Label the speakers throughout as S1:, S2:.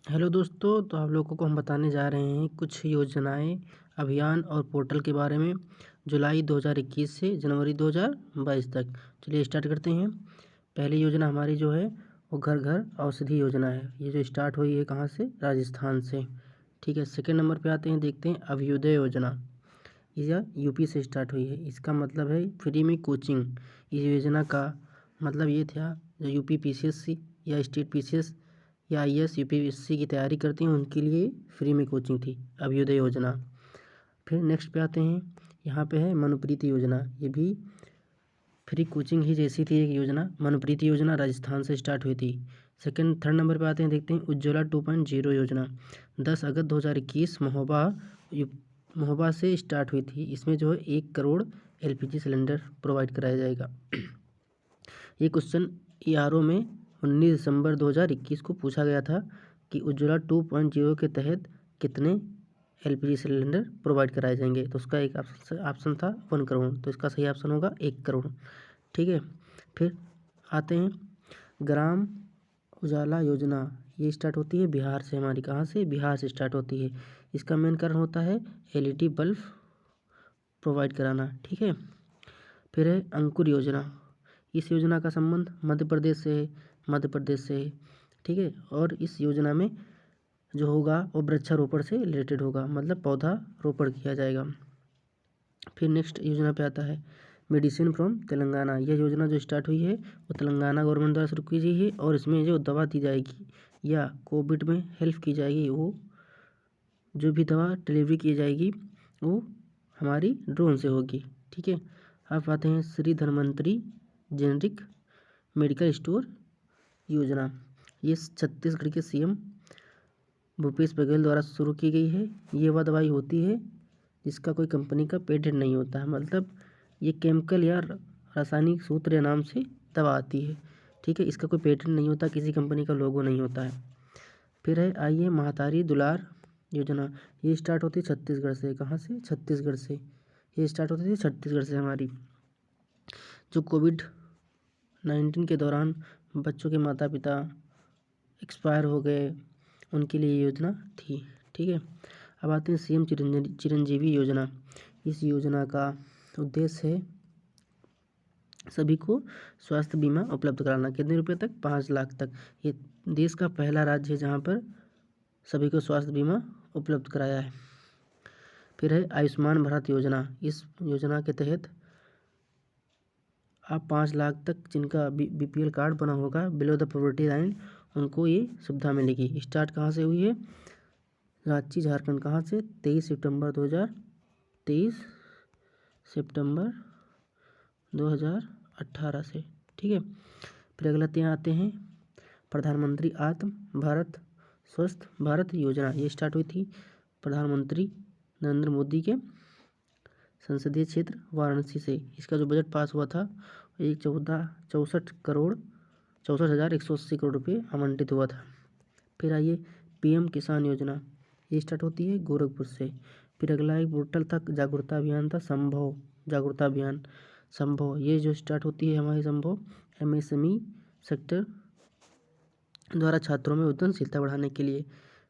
S1: Hello दोस्तों, तो आप लोगों को हम बताने जा रहे हैं कुछ योजनाएं, अभियान और पोर्टल के बारे में जुलाई 2021 से जनवरी 2022 तक। चलिए स्टार्ट करते हैं। पहली योजना हमारी जो है वो घर घर औषधि योजना है। ये जो स्टार्ट हुई है कहाँ से? राजस्थान से। ठीक है, सेकंड नंबर पे आते हैं, देखते हैं अभ्युदय योजना। यह यूपी से स्टार्ट हुई है। इसका मतलब है फ्री में कोचिंग। इस योजना का मतलब ये था, जो यूपी पीसीएससी या स्टेट पीसीएस या आईएएस यूपीएससी की तैयारी करती हैं उनके लिए फ्री में कोचिंग थी, अभ्युदय योजना। फिर नेक्स्ट पे आते हैं, यहाँ पे है मनुप्रीति योजना। ये भी फ्री कोचिंग ही जैसी थी एक योजना। मनुप्रीति योजना राजस्थान से स्टार्ट हुई थी। थर्ड नंबर पे आते हैं, देखते हैं उज्ज्वला 2.0 योजना। 10 अगस्त 2021 महोबा से स्टार्ट हुई थी। इसमें जो है 1 करोड़ एलपीजी सिलेंडर प्रोवाइड कराया जाएगा। ये क्वेश्चन ईआरओ में 19 दिसंबर 2021 को पूछा गया था कि उज्ज्वला 2.0 के तहत कितने एलपीजी सिलेंडर प्रोवाइड कराए जाएंगे। तो उसका एक ऑप्शन था 1 करोड़। तो इसका सही ऑप्शन होगा 1 करोड़। ठीक है, फिर आते हैं ग्राम उजाला योजना। ये स्टार्ट होती है बिहार से। हमारी कहाँ से? बिहार से स्टार्ट होती है। इसका मेन कारण होता है एलईडी बल्ब प्रोवाइड कराना। ठीक है, फिर है अंकुर योजना। इस योजना का संबंध मध्य प्रदेश से है। ठीक है, और इस योजना में जो होगा वो वृक्षारोपण से रिलेटेड होगा, मतलब पौधा रोपण किया जाएगा। फिर नेक्स्ट योजना पे आता है मेडिसिन फ्रॉम तेलंगाना। यह योजना जो स्टार्ट हुई है वो तेलंगाना गवर्नमेंट द्वारा शुरू की गई है, और इसमें जो दवा दी जाएगी या कोविड में हेल्प की जाएगी, वो जो भी दवा डिलीवरी की जाएगी वो हमारी ड्रोन से होगी। ठीक है, अब आते हैं Shri Dhanvantari generic medical store योजना। ये छत्तीसगढ़ के सीएम भूपेश बघेल द्वारा शुरू की गई है। ये वह दवाई होती है जिसका कोई कंपनी का पेटेंट नहीं होता है, मतलब ये केमिकल या रासायनिक सूत्र या नाम से दवा आती है। ठीक है, इसका कोई पेटेंट नहीं होता, किसी कंपनी का लोगो नहीं होता है। फिर है आइए महातारी दुलार योजना। ये स्टार्ट होती है छत्तीसगढ़ से। कहाँ से? छत्तीसगढ़ से। ये स्टार्ट होती थी छत्तीसगढ़ से हमारी। जो कोविड-19 के दौरान बच्चों के माता पिता एक्सपायर हो गए, उनके लिए ये योजना थी। ठीक है, अब आते हैं सीएम चिरंजीवी योजना। इस योजना का उद्देश्य है सभी को स्वास्थ्य बीमा उपलब्ध कराना। कितने रुपए तक? 5 लाख तक। ये देश का पहला राज्य है जहाँ पर सभी को स्वास्थ्य बीमा उपलब्ध कराया है। फिर है आयुष्मान भारत योजना। इस योजना के तहत आप 5 लाख तक जिनका बीपीएल कार्ड बना होगा, बिलो द पॉवर्टी लाइन, उनको ये सुविधा मिलेगी। स्टार्ट कहाँ से हुई है? रांची झारखंड। कहाँ से? 23 सितंबर 2018 से। ठीक है, फिर अगला यहाँ आते हैं प्रधानमंत्री आत्म भारत स्वस्थ भारत योजना। ये स्टार्ट हुई थी प्रधानमंत्री नरेंद्र मोदी के संसदीय क्षेत्र वाराणसी से। इसका जो बजट पास हुआ था 64,180 करोड़ रुपये आवंटित हुआ था। फिर आइए पीएम किसान योजना। ये स्टार्ट होती है गोरखपुर से। फिर अगला एक पोर्टल था, जागरूकता अभियान था, संभव जागरूकता अभियान। संभव ये जो स्टार्ट होती है हमारी संभव एमएसएमई सेक्टर द्वारा छात्रों में उद्यमशीलता बढ़ाने के लिए।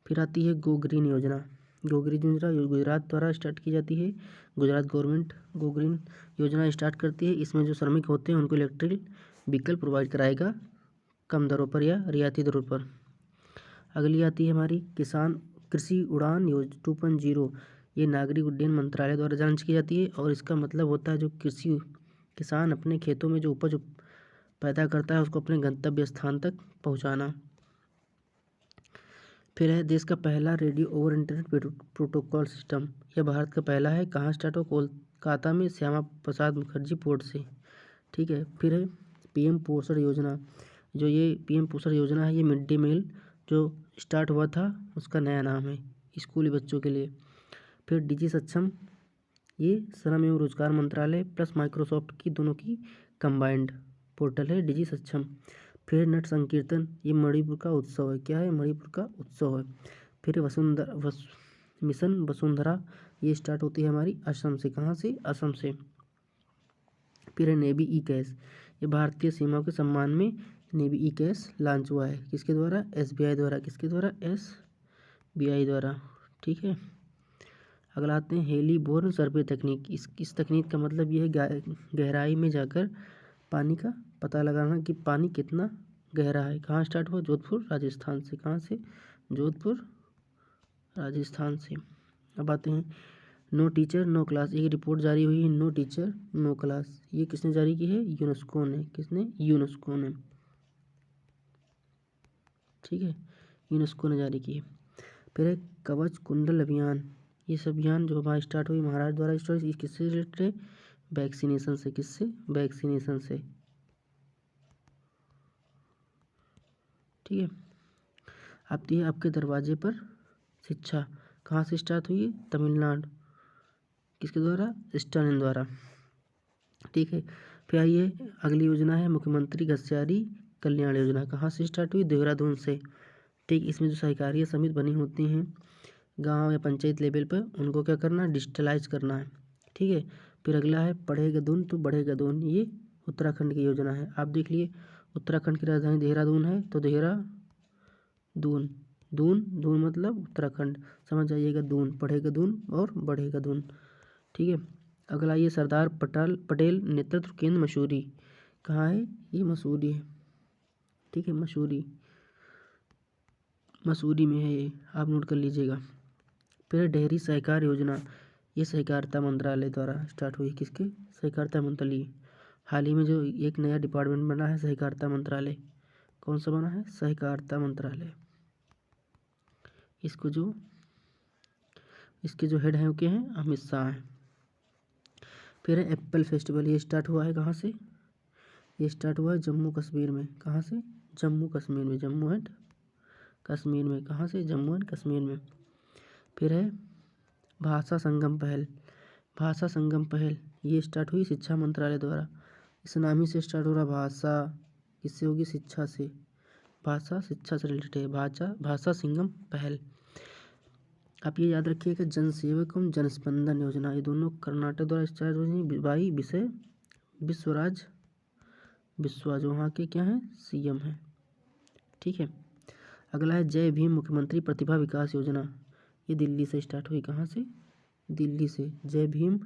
S1: फिर आती है गो ग्रीन योजना। गो ग्रीन योजना गुजरात द्वारा स्टार्ट की जाती है। गुजरात गवर्नमेंट गो ग्रीन योजना स्टार्ट करती है। इसमें जो श्रमिक होते हैं उनको इलेक्ट्रिक व्हीकल प्रोवाइड कराएगा कम दरों पर या रियायती दरों पर। अगली आती है हमारी किसान कृषि उड़ान 2.0। ये नागरिक उड्डयन मंत्रालय द्वारा लॉन्च की जाती है, और इसका मतलब होता है जो किसान अपने खेतों में जो उपज पैदा करता है उसको अपने गंतव्य स्थान तक पहुंचाना। फिर है देश का पहला radio over internet protocol system. यह भारत का पहला है। कहाँ स्टार्ट हो? कोलकाता में श्यामा प्रसाद मुखर्जी पोर्ट से। ठीक है, फिर है पीएम पोषण योजना। जो ये पीएम पोषण योजना है, ये मिड डे मील जो स्टार्ट हुआ था उसका नया नाम है, स्कूली बच्चों के लिए। फिर डिजी सक्षम, ये श्रम एवं रोजगार मंत्रालय प्लस माइक्रोसॉफ्ट की दोनों की कंबाइंड पोर्टल है डिजी सक्षम। फिर नट संकीर्तन, ये मणिपुर का उत्सव है। क्या है? मणिपुर का उत्सव है। फिर मिशन वसुंधरा, ये स्टार्ट होती है हमारी असम से। कहाँ से? असम से। फिर है नेवी ई कैश। ये भारतीय सीमा के सम्मान में नेवी ई कैश लॉन्च हुआ है। किसके द्वारा? एसबीआई द्वारा। किसके द्वारा? BI द्वारा, ठीक है। अगला आते हैं हेलीबोर्न सर्वे तकनीक। इस तकनीक का मतलब ये है गहराई में जाकर पानी का पता लगाना कि पानी कितना गहरा है। कहाँ स्टार्ट हुआ? जोधपुर राजस्थान से। कहाँ से? जोधपुर राजस्थान से। अब आते हैं नो टीचर नो क्लास। एक रिपोर्ट जारी हुई है, नो टीचर नो क्लास। ये किसने जारी की है? यूनेस्को ने। किसने? यूनेस्को ने, ठीक है, यूनेस्को ने जारी की है। फिर है कवच कुंडल अभियान। ये सब अभियान जो हमारा स्टार्ट हुई महाराष्ट्र द्वारा स्टार्ट, ये किससे रिलेटेड है? वैक्सीनेशन से। किससे? वैक्सीनेशन से, ठीक है। आती है आपके दरवाजे पर शिक्षा। कहाँ से स्टार्ट हुई है? तमिलनाडु। किसके द्वारा? स्टालिन द्वारा, ठीक है। फिर आइए अगली योजना है मुख्यमंत्री घस्यारी कल्याण योजना। कहाँ से स्टार्ट हुई? देहरादून से, ठीक। इसमें जो सहकारिया समिति बनी होती हैं गांव या पंचायत लेवल पर, उनको क्या करना है? डिजिटलाइज करना है, ठीक है। फिर अगला है पढ़ेगा दून तो बढ़ेगा दून। ये उत्तराखंड की योजना है। आप देख लिए उत्तराखंड की राजधानी देहरादून है, तो देहरादून, दून दून मतलब उत्तराखंड, समझ जाइएगा। दून, पढ़ेगा दून और बढ़ेगा दून, ठीक है। अगला ये सरदार पटेल नेतृत्व केंद्र मसूरी। कहाँ है? ये मसूरी है, ठीक है। मसूरी में है ये, आप नोट कर लीजिएगा। फिर डेयरी सहकार योजना। ये सहकारिता मंत्रालय द्वारा स्टार्ट हुई। किसके? सहकारिता मंत्रालय। हाल ही में जो एक नया डिपार्टमेंट बना है सहकारिता मंत्रालय। कौन सा बना है? सहकारिता मंत्रालय। इसके जो हेड हैं वो क्या हैं? अमित शाह हैं। फिर है एप्पल फेस्टिवल। ये स्टार्ट हुआ है कहाँ से? ये स्टार्ट हुआ है जम्मू कश्मीर में। कहाँ से? जम्मू कश्मीर में, जम्मू एंड कश्मीर में। कहाँ से? जम्मू एंड कश्मीर में। फिर है भाषा संगम पहल। भाषा संगम पहल ये स्टार्ट हुई शिक्षा मंत्रालय द्वारा। इस नाम ही से स्टार्ट हो रहा। भाषा किससे होगी? शिक्षा से। भाषा शिक्षा से रिलेटेड है। भाषा संगम पहल। आप ये याद रखिएगा जन सेवक एवं जनस्पंदन योजना, ये दोनों कर्नाटक द्वारा स्टार्ट हुई। बाई विषय विश्वराज बिस्वा, जो वहाँ के क्या हैं? CM हैं, ठीक है। अगला है जय भीम मुख्यमंत्री प्रतिभा विकास योजना। ये दिल्ली से स्टार्ट हुई। कहाँ से? दिल्ली से। जय भीम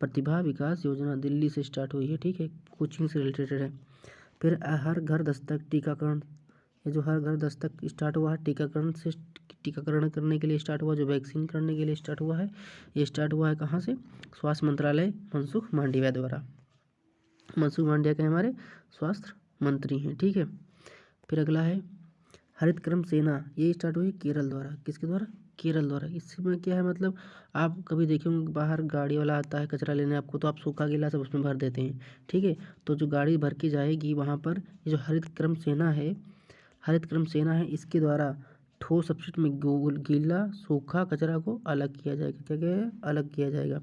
S1: प्रतिभा विकास योजना दिल्ली से स्टार्ट हुई है, ठीक है। कोचिंग से रिलेटेड है। फिर हर घर दस्तक टीकाकरण। ये जो हर घर दस्तक स्टार्ट हुआ है टीकाकरण करने के लिए स्टार्ट हुआ, जो वैक्सीन करने के लिए स्टार्ट हुआ है। ये स्टार्ट हुआ है कहाँ से? स्वास्थ्य मंत्रालय मनसुख मांडविया द्वारा। मनसुख मांडविया के हमारे स्वास्थ्य मंत्री हैं, ठीक है। फिर अगला है हरित क्रम सेना। ये स्टार्ट हुई केरल द्वारा। किसके द्वारा? केरल द्वारा। इसमें क्या है मतलब, आप कभी देखे होंगे बाहर गाड़ी वाला आता है कचरा लेने आपको, तो आप सूखा गीला सब उसमें भर देते हैं, ठीक है। तो जो गाड़ी भर के जाएगी वहाँ पर, ये जो हरित क्रम सेना है, इसके द्वारा ठोस अपशिष्ट में गीला सूखा कचरा को अलग किया जाएगा। क्या क्या है? अलग किया जाएगा।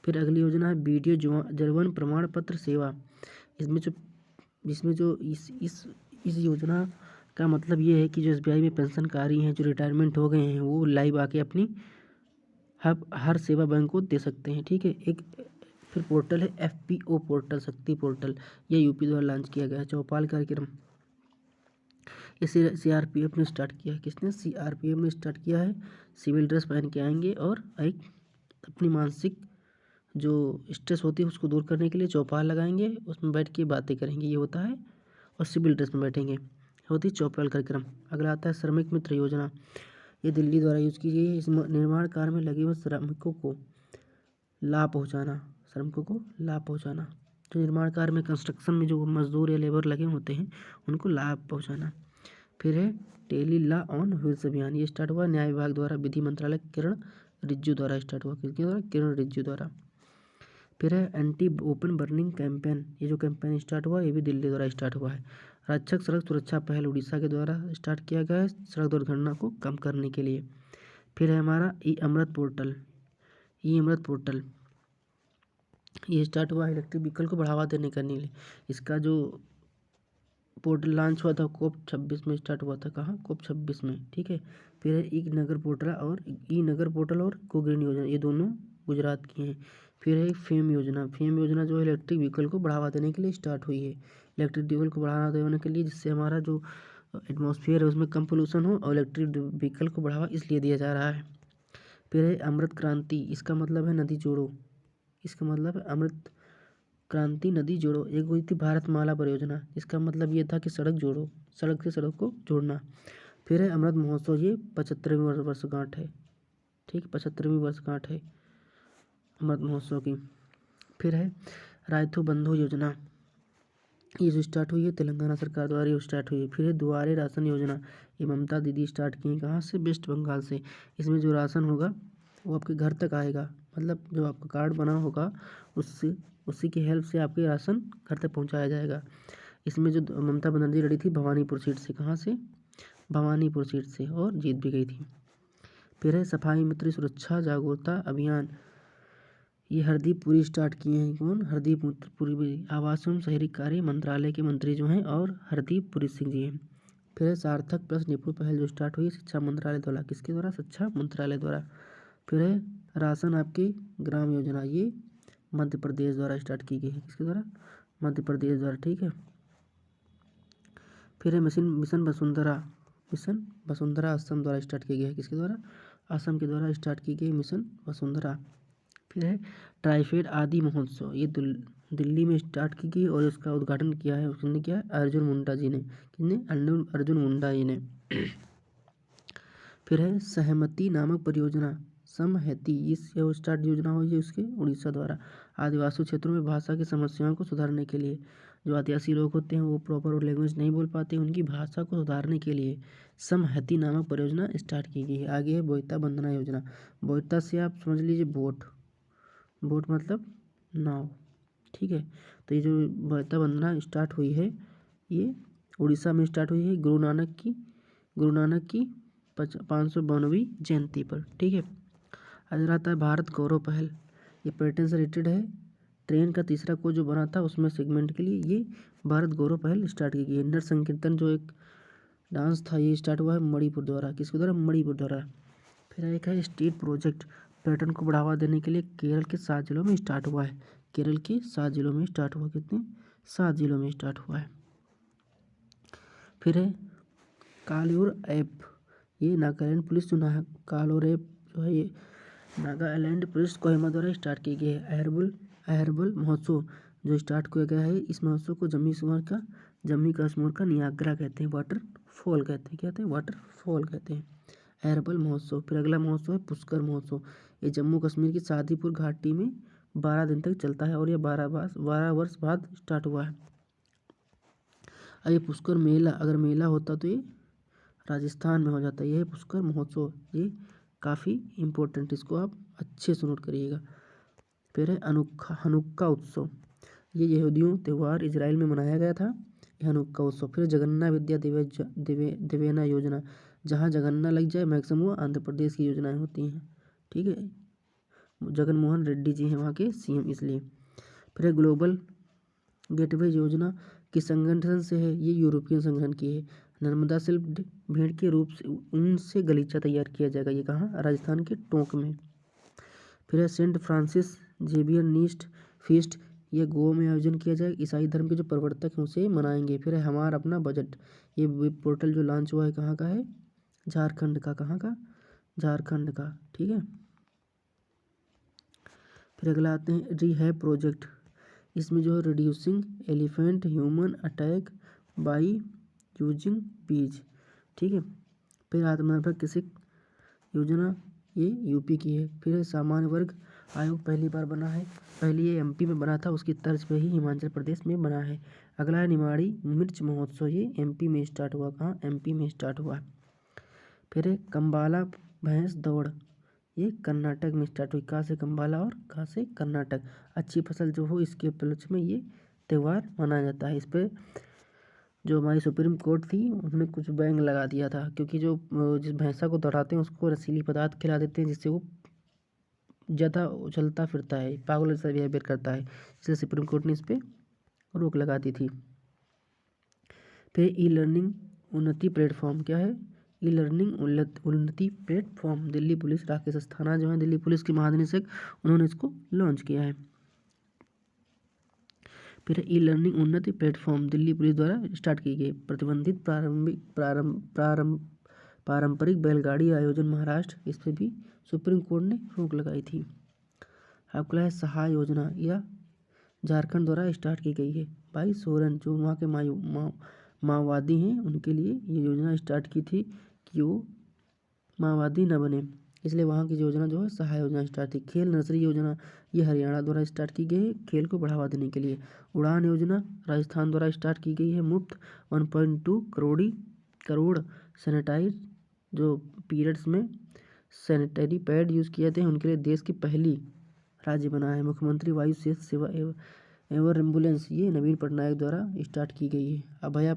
S1: फिर अगली योजना है वीडियो जीवन प्रमाण पत्र सेवा। इसमें जो इस योजना का मतलब ये है कि जो SBI में पेंशनकारी हैं, जो रिटायरमेंट हो गए हैं, वो लाइव आके अपनी हर सेवा बैंक को दे सकते हैं, ठीक है। एक फिर पोर्टल है FPO पोर्टल, शक्ति पोर्टल। ये UP द्वारा लॉन्च किया गया है। चौपाल कार्यक्रम इसे CRPF ने स्टार्ट किया है। किसने? CRPF ने स्टार्ट किया है। सिविल ड्रेस पहन के आएंगे और एक अपनी मानसिक जो स्ट्रेस होती है उसको दूर करने के लिए चौपाल लगाएंगे, उसमें बैठ के बातें करेंगे, ये होता है। और सिविल ड्रेस में बैठेंगे, होती है चौपाल कार्यक्रम। अगला आता है श्रमिक मित्र योजना। ये दिल्ली द्वारा यूज़ की गई है। इस निर्माण कार्य में लगे हुए श्रमिकों को लाभ पहुँचाना। जो निर्माण कार्य में कंस्ट्रक्शन में जो मजदूर या लेबर लगे होते हैं उनको लाभ पहुँचाना। फिर है टेली लॉ ऑन व्हील्स अभियान। ये स्टार्ट हुआ न्याय विभाग द्वारा, विधि मंत्रालय किरण रिजिजू द्वारा स्टार्ट हुआ। किसके द्वारा? किरण रिजिजू द्वारा। फिर है एंटी ओपन बर्निंग कैंपेन। ये जो कैंपेन स्टार्ट हुआ ये भी दिल्ली द्वारा स्टार्ट हुआ है। रक्षक सड़क सुरक्षा पहल उड़ीसा के द्वारा स्टार्ट किया गया है सड़क दुर्घटना को कम करने के लिए। फिर है हमारा ई अमृत पोर्टल। ये स्टार्ट हुआ इलेक्ट्रिक व्हीकल को बढ़ावा देने के लिए। इसका जो पोर्टल लॉन्च हुआ था COP 26 में स्टार्ट हुआ था। कहाँ? COP 26 में, ठीक है। फिर है ई नगर पोर्टल और कोग्रीन योजना, ये दोनों गुजरात की हैं। फिर है फेम योजना जो है इलेक्ट्रिक व्हीकल को बढ़ावा देने के लिए स्टार्ट हुई है। इलेक्ट्रिक व्हीकल को बढ़ावा देने के लिए, जिससे हमारा जो एटमॉस्फेयर है उसमें कम पोल्यूशन हो और इलेक्ट्रिक व्हीकल को बढ़ावा इसलिए दिया जा रहा है। फिर है अमृत क्रांति, इसका मतलब है नदी जोड़ो, इसका मतलब है अमृत क्रांति नदी जोड़ो। एक हुई थी भारतमाला परियोजना, इसका मतलब ये था कि सड़क जोड़ो, सड़क से सड़क को जोड़ना। फिर है अमृत महोत्सव, ये 75वीं वर्षगांठ है, ठीक, 75वीं वर्षगांठ है अमृत महोत्सव की। फिर है रायथू बंधु योजना, ये जो स्टार्ट हुई है तेलंगाना सरकार द्वारा ये स्टार्ट हुई है। फिर है दुआरे राशन योजना, ये ममता दीदी स्टार्ट की है, कहाँ से, वेस्ट बंगाल से। इसमें जो राशन होगा वो आपके घर तक आएगा, मतलब जो आपका कार्ड बना होगा उससे उसी की हेल्प से आपके राशन घर तक पहुंचाया जाएगा। इसमें जो ममता बनर्जी लड़ी थी भवानीपुर सीट से, कहाँ से, भवानीपुर सीट से, और जीत भी गई थी। फिर है सफाई मित्र सुरक्षा जागरूकता अभियान, ये हरदीप पुरी स्टार्ट किए हैं, कौन, हरदीप पुरी, आवास एवं शहरी कार्य मंत्रालय के मंत्री जो हैं और हरदीप पुरी सिंह जी हैं। फिर है सार्थक प्लस निपुण पहल जो स्टार्ट हुई शिक्षा मंत्रालय द्वारा, किसके द्वारा, शिक्षा मंत्रालय द्वारा। फिर है राशन आपकी ग्राम योजना, ये मध्य प्रदेश द्वारा स्टार्ट की गई है, किसके द्वारा, मध्य प्रदेश द्वारा, ठीक है। फिर है मिशन वसुंधरा असम द्वारा स्टार्ट की गई है, किसके द्वारा, असम के द्वारा स्टार्ट की गई मिशन वसुंधरा। फिर है ट्राइफेड आदि महोत्सव, ये दिल्ली में स्टार्ट की गई और इसका उद्घाटन किया है, उसने किया है अर्जुन मुंडा जी ने, किसने, अर्जुन मुंडा जी ने। फिर है सहमति नामक परियोजना, समहति, इस स्टार्ट योजना हुई है उसके उड़ीसा द्वारा, आदिवासी क्षेत्रों में भाषा की समस्याओं को सुधारने के लिए। जो आदिवासी लोग होते हैं वो प्रॉपर लैंग्वेज नहीं बोल पाते, उनकी भाषा को सुधारने के लिए समहति नामक परियोजना स्टार्ट की गई है। आगे है बोईता बंदना योजना, बोईता से आप समझ लीजिए बोट मतलब नाव, ठीक है। तो ये जो बोईता बंदना स्टार्ट हुई है ये उड़ीसा में स्टार्ट हुई है गुरु नानक की 552वीं जयंती पर, ठीक है। आज रहता है भारत गौरव पहल, ये पर्यटन से रिलेटेड है। ट्रेन का तीसरा कोच जो बना था उसमें सेगमेंट के लिए ये भारत गौरव पहल स्टार्ट की गई है। नर संकीर्तन जो एक डांस था ये स्टार्ट हुआ है मणिपुर द्वारा, किसके द्वारा, मणिपुर द्वारा। फिर एक है स्टेट प्रोजेक्ट, पर्यटन को बढ़ावा देने के लिए केरल के 7 जिलों में स्टार्ट हुआ है, केरल के 7 जिलों में स्टार्ट हुआ, कितने, 7 जिलों में स्टार्ट हुआ है। फिर है कालूर ऐप, ये नागालैंड पुलिस जो कालूर ऐप जो है ये नागालैंड पुलिस कोहिमा द्वारा स्टार्ट की गई है। अहरबल महोत्सव जो स्टार्ट किया गया है, इस महोत्सव को जम्मू कश्मीर का नियाग्रा कहते हैं, वाटरफॉल कहते हैं, क्या कहते हैं, वाटरफॉल कहते हैं, अहरबल महोत्सव। फिर अगला महोत्सव है पुष्कर महोत्सव, ये जम्मू कश्मीर की शादीपुर घाटी में 12 दिन तक चलता है और ये 12 वर्ष बाद स्टार्ट हुआ है। और ये पुष्कर मेला, अगर मेला होता तो ये राजस्थान में हो जाता है, यह पुष्कर महोत्सव, ये काफ़ी इम्पोर्टेंट, इसको आप अच्छे से नोट करिएगा। फिर है हनुक्का उत्सव, ये यहूदियों त्यौहार इजराइल में मनाया गया था, यह हनुक्का उत्सव। फिर जगन्ना विद्या दिवेना योजना, जहाँ जगन्ना लग जाए मैक्सिमम वो आंध्र प्रदेश की योजनाएं होती हैं, ठीक है। जगन मोहन रेड्डी जी हैं वहाँ के सीएम इसलिए। फिर है ग्लोबल गेटवे योजना किस संगठन से है, ये यूरोपियन संगठन की है। नर्मदा शिल्प भेड़ के रूप से ऊन से गलीचा तैयार किया जाएगा, ये कहाँ, राजस्थान के टोंक में। फिर है सेंट फ्रांसिस जेवियर नीस्ट फीस्ट, ये गोवा में आयोजन किया जाएगा, ईसाई धर्म के जो प्रवर्तक हैं उसे मनाएंगे। फिर है हमारा अपना बजट, ये वेब पोर्टल जो लॉन्च हुआ है कहाँ का है, झारखंड का, कहाँ का, झारखंड का, ठीक है। फिर अगला आते हैं रिहैब प्रोजेक्ट, इसमें जो है reducing elephant human attack by using बीज, ठीक है। फिर आत्मनिर्भर कृषि योजना, ये यूपी की है। फिर है सामान्य वर्ग आयोग पहली बार बना है, पहले ये एमपी में बना था, उसकी तर्ज पे ही हिमाचल प्रदेश में बना है। अगला है निमाड़ी मिर्च महोत्सव, ये एमपी में स्टार्ट हुआ, कहाँ, एमपी में स्टार्ट हुआ। फिर है कंबाला भैंस दौड़, ये कर्नाटक में स्टार्ट हुई, कहाँ से, कंबाला और कहाँ से, कर्नाटक। अच्छी फसल जो हो इसके उपलक्ष्य में ये त्यौहार मनाया जाता है। इस पर जो हमारी सुप्रीम कोर्ट थी उन्होंने कुछ बैन लगा दिया था, क्योंकि जो जिस भैंसा को दौड़ाते हैं उसको रसीली पदार्थ खिला देते हैं जिससे वो ज़्यादा उछलता फिरता है, पागल जैसा बिहेवियर करता है, इसलिए सुप्रीम कोर्ट ने इस पर रोक लगा दी थी। फिर ई लर्निंग उन्नति प्लेटफॉर्म, क्या है, ई लर्निंग उन्नति प्लेटफॉर्म, दिल्ली पुलिस राकेश अस्थाना जो है दिल्ली पुलिस के महानिदेशक, उन्होंने इसको लॉन्च किया है। फिर ई लर्निंग उन्नति प्लेटफॉर्म दिल्ली पुलिस द्वारा स्टार्ट की गई। प्रतिबंधित पारंपरिक बैलगाड़ी आयोजन महाराष्ट्र, इस पर भी सुप्रीम कोर्ट ने रोक लगाई थी। आपका है सहाय योजना, यह झारखंड द्वारा स्टार्ट की गई है। भाई सोरेन जो वहाँ के माओवादी हैं उनके लिए ये योजना स्टार्ट की थी कि वो माओवादी न बने, इसलिए वहाँ की योजना जो है सहाय योजना स्टार्ट थी। खेल नर्सरी योजना ये हरियाणा द्वारा स्टार्ट की गई है खेल को बढ़ावा देने के लिए। उड़ान योजना राजस्थान द्वारा स्टार्ट की गई है। मुफ्त 1.2 करोड़ सैनिटाइज जो पीरियड्स में सैनिटरी पैड यूज़ किए थे उनके लिए देश की पहली राज्य बना है। मुख्यमंत्री वायु सेहत सेवा एवर एम्बुलेंस ये नवीन पटनायक द्वारा स्टार्ट की गई है। अभया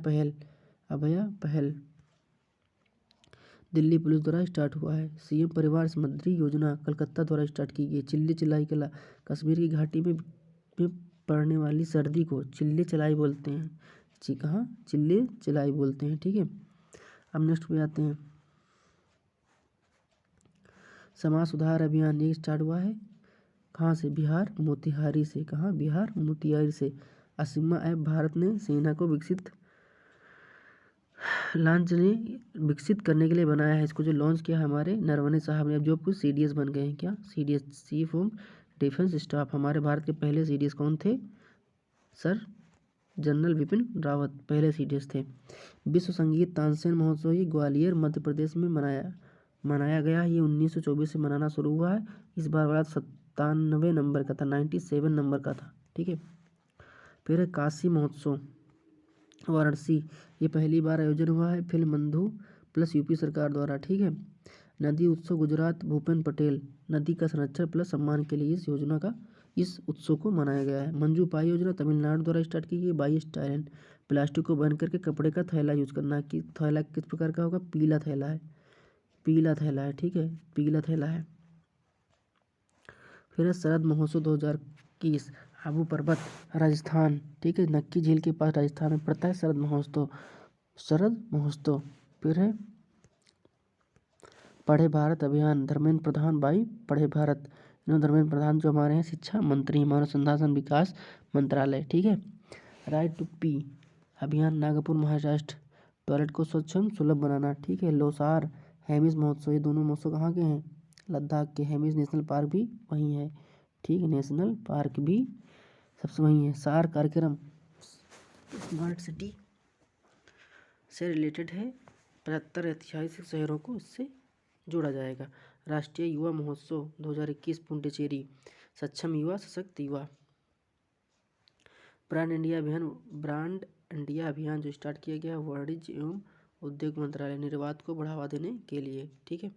S1: पहल दिल्ली पुलिस द्वारा स्टार्ट हुआ है। सीएम परिवार समृद्धि योजना कलकत्ता द्वारा स्टार्ट की गई। चिल्ली चिलाई कला कश्मीर की घाटी में पड़ने वाली सर्दी को चिल्ले चलाई बोलते हैं। कहाँ चिल्ले चलाई बोलते हैं, ठीक है। अब नेक्स्ट पे आते हैं। समाज सुधार अभियान ये स्टार्ट हुआ है कहाँ से? बिहार मोतिहारी से। कहाँ? बिहार मोतिहारी से। असीमा ऐप भारत ने सेना को विकसित करने के लिए बनाया है। इसको जो लॉन्च किया हमारे नरवणे साहब ने, अब जो कुछ CDS बन गए हैं। क्या? CDS chief of defence staff. हमारे भारत के पहले CDS कौन थे? सर जनरल विपिन रावत पहले CDS थे। विश्व संगीत तानसेन महोत्सव ये ग्वालियर मध्य प्रदेश में मनाया गया। ये 1924 से मनाना शुरू हुआ है। इस बार वाला 97 नंबर का था, 97 नंबर का था, ठीक है। फिर है काशी महोत्सव वाराणसी, ये पहली बार आयोजन हुआ है फिल्म बंधु प्लस यूपी सरकार द्वारा, ठीक है। नदी उत्सव गुजरात भूपेन पटेल नदी का संरक्षण प्लस सम्मान के लिए इस उत्सव को मनाया गया है। मंजू पाई योजना तमिलनाडु द्वारा स्टार्ट की गई। 22 टायरन प्लास्टिक को बंद करके कपड़े का थैला यूज करना। कि थैला किस प्रकार का होगा? पीला थैला है, ठीक है, पीला थैला है। फिर है शरद महोत्सव 2021 आबू पर्वत राजस्थान, ठीक है, नक्की झील के पास राजस्थान में पड़ता है शरद महोत्सव। फिर है पढ़े भारत अभियान धर्मेंद्र प्रधान बाई पढ़े भारत, धर्मेंद्र प्रधान जो हमारे हैं शिक्षा मंत्री, मानव संसाधन विकास मंत्रालय, ठीक है। राइट टू पी अभियान नागपुर महाराष्ट्र, टॉयलेट को स्वच्छ एवं सुलभ बनाना, ठीक है। लोसार हेमिस महोत्सव, ये दोनों महोत्सव कहाँ के हैं? लद्दाख के। हेमिस नेशनल पार्क भी वहीं है, ठीक है, नेशनल पार्क भी सबसे वहीं है। सार कार्यक्रम स्मार्ट सिटी से रिलेटेड है, 75 ऐतिहासिक शहरों को इससे जोड़ा जाएगा। राष्ट्रीय युवा महोत्सव 2021 पुडुचेरी, सक्षम युवा सशक्त युवा। ब्रांड इंडिया अभियान जो स्टार्ट किया गया वाणिज्य एवं उद्योग मंत्रालय, निर्यात को बढ़ावा देने के लिए, ठीक है।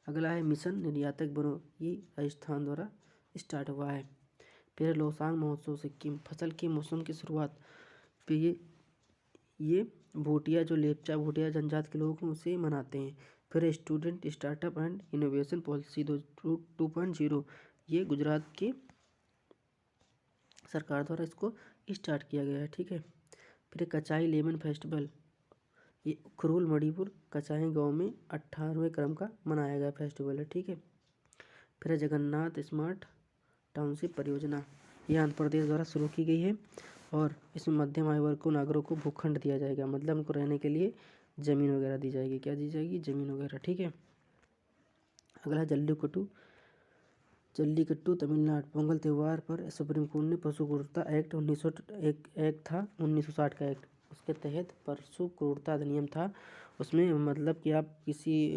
S1: अगला है मिशन निर्यातक बनो, ये राजस्थान द्वारा स्टार्ट हुआ है। फिर लोसांग महोत्सव सिक्किम, फसल के मौसम की शुरुआत पे ये भूटिया जो लेपचा भूटिया जनजाति के लोग हैं उसे मनाते हैं। फिर student startup and innovation policy 2.0, ये गुजरात के सरकार द्वारा इसको स्टार्ट किया गया है, ठीक है। फिर कचाई लेमन फेस्टिवल, ये उखरुल मणिपुर कचाई गांव में 18वें क्रम का मनाया गया फेस्टिवल है, ठीक है। फिर जगन्नाथ स्मार्ट टाउनशिप परियोजना, ये आंध्र प्रदेश द्वारा शुरू की गई है और इसमें मध्यम आयु वर्ग को नागरिकों को भूखंड दिया जाएगा, मतलब उनको रहने के लिए ज़मीन वगैरह दी जाएगी। क्या दी जाएगी? ज़मीन वगैरह, ठीक है। अगला जल्लीकट्टू तमिलनाडु, पोंगल त्यौहार पर सुप्रीम कोर्ट ने पशु क्रूरता एक्ट 1960 का एक्ट, उसके तहत पशु क्रूरता अधिनियम था। उसमें मतलब कि आप किसी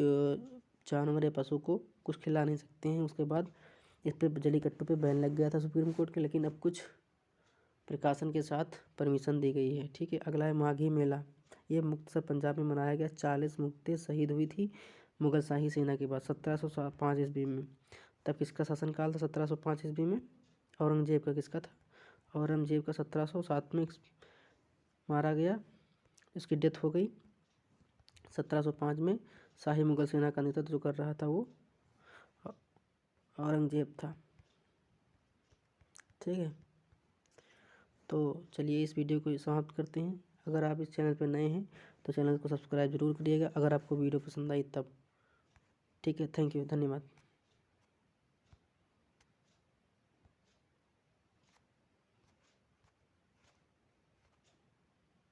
S1: जानवर या पशु को कुछ खिला नहीं सकते हैं। उसके बाद इस पर जल्लीकट्टू पे बैन लग गया था सुप्रीम कोर्ट के, लेकिन अब कुछ प्रिकॉशन के साथ परमिशन दी गई है, ठीक है। अगला है माघी मेला, ये मुक्तसर पंजाब में मनाया गया। 40 मुक्तें शहीद हुई थी मुगल शाही सेना के बाद 1705 ईस्वी में। तब किसका शासनकाल था? 1705 ईस्वी में औरंगजेब का। किसका था? औरंगजेब का। 1707 में मारा गया, इसकी डेथ हो गई। 1705 में शाही मुगल सेना का नेतृत्व जो कर रहा था वो औरंगजेब था, ठीक है। तो चलिए इस वीडियो को समाप्त करते हैं। अगर आप इस चैनल पर नए हैं तो चैनल को सब्सक्राइब जरूर करिएगा अगर आपको वीडियो पसंद आई तब, ठीक है। थैंक यू, धन्यवाद।